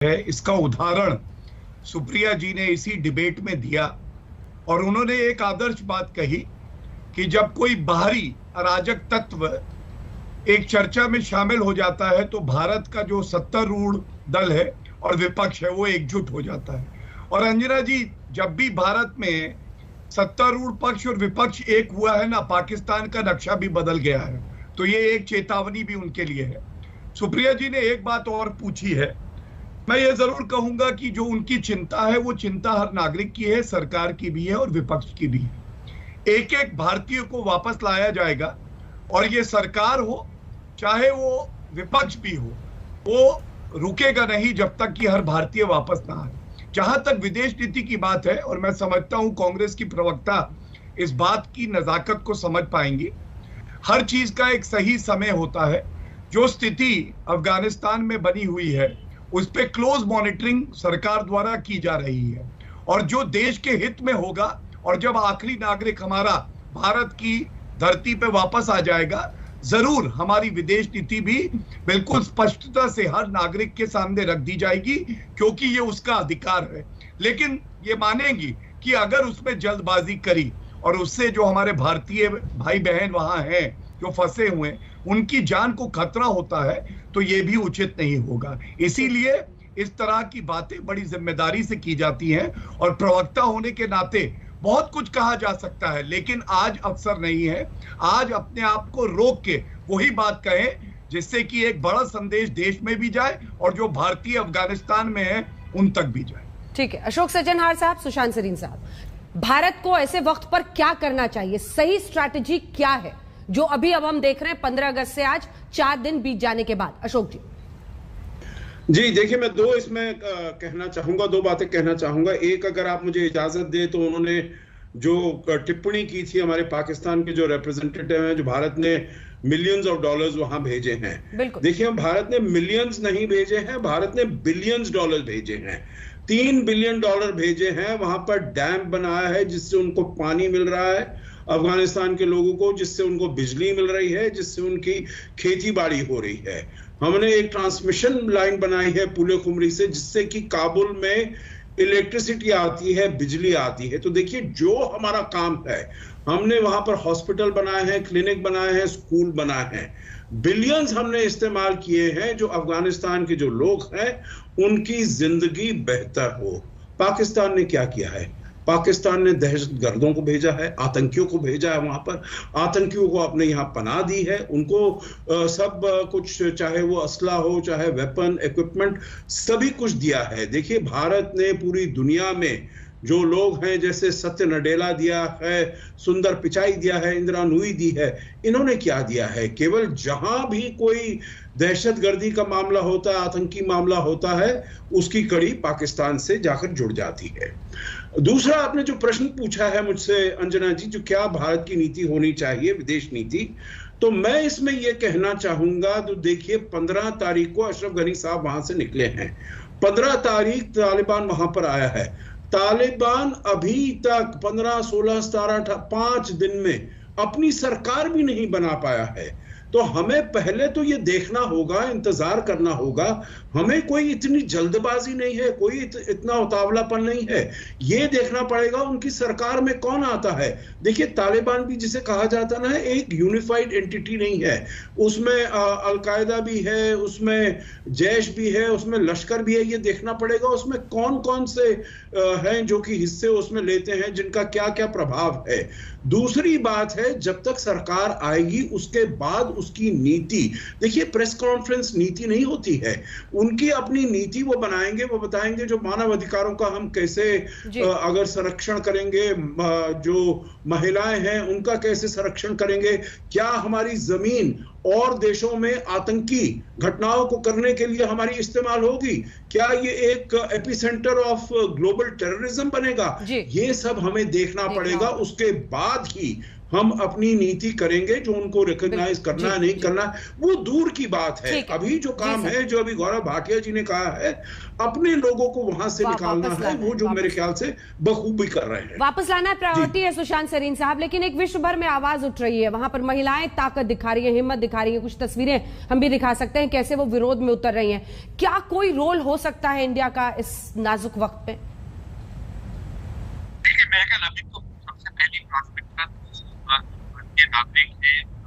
है, इसका उदाहरण सुप्रिया जी ने इसी डिबेट में दिया। और उन्होंने एक आदर्श बात कही कि जब कोई बाहरी अराजक तत्व एक चर्चा में शामिल हो जाता है तो भारत का जो सत्तारूढ़ दल है और विपक्ष है वो एकजुट हो जाता है। और अंजना जी, जब भी भारत में सत्तारूढ़ पक्ष और विपक्ष एक हुआ है ना, पाकिस्तान का नक्शा भी बदल गया है। तो ये एक चेतावनी भी उनके लिए है। सुप्रिया जी ने एक बात और पूछी है, मैं ये जरूर कहूंगा कि जो उनकी चिंता है वो चिंता हर नागरिक की है, सरकार की भी है और विपक्ष की भी है। एक एक भारतीय को वापस लाया जाएगा और ये सरकार हो चाहे वो विपक्ष भी हो, वो रुकेगा नहीं जब तक कि हर भारतीय वापस ना आए। जहां तक विदेश नीति की बात है, और मैं समझता हूं कांग्रेस की प्रवक्ता इस बात की नजाकत को समझ पाएंगी, हर चीज का एक सही समय होता है। जो स्थिति अफगानिस्तान में बनी हुई है उस पर क्लोज मॉनिटरिंग सरकार द्वारा की जा रही है, और जो देश के हित में होगा और जब आखिरी नागरिक हमारा भारत की धरती पे वापस आ जाएगा, जरूर हमारी विदेश नीति भी बिल्कुल स्पष्टता से हर नागरिक के सामने रख दी जाएगी, क्योंकि ये उसका अधिकार है। लेकिन ये मानेंगी कि अगर उसमें जल्दबाजी करी और उससे जो हमारे भारतीय भाई बहन वहां हैं जो फंसे हुए उनकी जान को खतरा होता है, तो ये भी उचित नहीं होगा। इसीलिए इस तरह की बातें बड़ी जिम्मेदारी से की जाती हैं, और प्रवक्ता होने के नाते बहुत कुछ कहा जा सकता है, लेकिन आज अवसर नहीं है। आज अपने आप को रोक के वही बात कहें जिससे कि एक बड़ा संदेश देश में भी जाए और जो भारतीय अफगानिस्तान में है उन तक भी जाए। ठीक है, अशोक सज्जनहार साहब, सुशांत सरीन साहब, भारत को ऐसे वक्त पर क्या करना चाहिए? सही स्ट्रैटेजी क्या है जो अभी अब हम देख रहे हैं 15 अगस्त से आज 4 दिन बीत जाने के बाद? अशोक जी। जी देखिए, मैं दो इसमें कहना चाहूंगा, दो बातें कहना चाहूंगा। एक, अगर आप मुझे इजाजत दे तो उन्होंने जो टिप्पणी की थी हमारे पाकिस्तान के जो रिप्रेजेंटेटिव हैं, जो भारत ने मिलियंस ऑफ डॉलर्स वहां भेजे हैं। देखिए, भारत ने मिलियंस नहीं भेजे हैं, भारत ने बिलियंस डॉलर भेजे हैं। 3 बिलियन डॉलर भेजे हैं, वहां पर डैम बनाया है जिससे उनको पानी मिल रहा है अफगानिस्तान के लोगों को, जिससे उनको बिजली मिल रही है, जिससे उनकी खेती बाड़ी हो रही है। हमने एक ट्रांसमिशन लाइन बनाई है पुले खुमरी से, जिससे कि काबुल में इलेक्ट्रिसिटी आती है, बिजली आती है। तो देखिए, जो हमारा काम है, हमने वहां पर हॉस्पिटल बनाए हैं, क्लिनिक बनाए हैं, स्कूल बनाए हैं। बिलियंस हमने इस्तेमाल किए हैं जो अफगानिस्तान के जो लोग हैं उनकी जिंदगी बेहतर हो। पाकिस्तान ने क्या किया है? पाकिस्तान ने दहशतगर्दों को भेजा है, आतंकियों को भेजा है, वहां पर आतंकियों को अपने यहां पनाह दी है, उनको सब कुछ, चाहे वो असला हो, चाहे वेपन, इक्विपमेंट, सभी कुछ दिया है। देखिए, भारत ने पूरी दुनिया में जो लोग हैं, जैसे सत्य नडेला दिया है, सुंदर पिचाई दिया है, इंदिरा नूई दी है, इन्होंने क्या दिया है? केवल जहां भी कोई दहशतगर्दी का मामला होता है, आतंकी मामला होता है, उसकी कड़ी पाकिस्तान से जाकर जुड़ जाती है। दूसरा, आपने जो प्रश्न पूछा है मुझसे अंजना जी, जो क्या भारत की नीति होनी चाहिए, विदेश नीति, तो मैं इसमें यह कहना चाहूंगा, तो देखिए 15 तारीख को अशरफ गनी साहब वहां से निकले हैं। 15 तारीख तालिबान वहां पर आया है। तालिबान अभी तक 15, 16, 17, 5 दिन में अपनी सरकार भी नहीं बना पाया है। तो हमें पहले तो ये देखना होगा, इंतजार करना होगा। हमें कोई इतनी जल्दबाजी नहीं है, कोई इतना उतावलापन नहीं है। ये देखना पड़ेगा उनकी सरकार में कौन आता है। देखिए, तालिबान भी जिसे कहा जाता ना है, एक यूनिफाइड एंटिटी नहीं है। उसमें अलकायदा भी है, उसमें जैश भी है, उसमें लश्कर भी है। ये देखना पड़ेगा उसमें कौन कौन से हैं जो कि हिस्से उसमें लेते हैं, जिनका क्या क्या प्रभाव है। दूसरी बात है, जब तक सरकार आएगी उसके बाद उसकी नीति, देखिए प्रेस कॉन्फ्रेंस नीति नहीं होती है, उनकी अपनी नीति वो बनाएंगे, वो बताएंगे जो मानव अधिकारों का हम कैसे अगर संरक्षण करेंगे, जो महिलाएं हैं उनका कैसे संरक्षण करेंगे, क्या हमारी जमीन और देशों में आतंकी घटनाओं को करने के लिए हमारी इस्तेमाल होगी, क्या ये एक एपिसेंटर ऑफ ग्लोबल टेररिज्म बनेगा, ये सब हमें देखना पड़ेगा। उसके बाद ही हम अपनी नीति करेंगे, जो उनको रिकॉग्नाइज करना है नहीं करना वो दूर की बात है। अभी जो काम है, जो अभी गौरव भाटिया जी ने कहा है, अपने लोगों को वहां से निकालना है, वो जो मेरे ख्याल से बखूबी कर रहे हैं। वापस लाना प्रायोरिटी है सुशांत सरीन साहब, लेकिन एक विश्व भर में आवाज उठ रही है, वहां पर महिलाएं ताकत दिखा रही है, हिम्मत दिखा रही है। कुछ तस्वीरें हम भी दिखा सकते हैं कैसे वो विरोध में उतर रही हैं। क्या कोई रोल हो सकता है इंडिया का इस नाजुक वक्त में? देखिए, मैं अभी तो सबसे पहली प्राथमिकता भारतीय नागरिक है,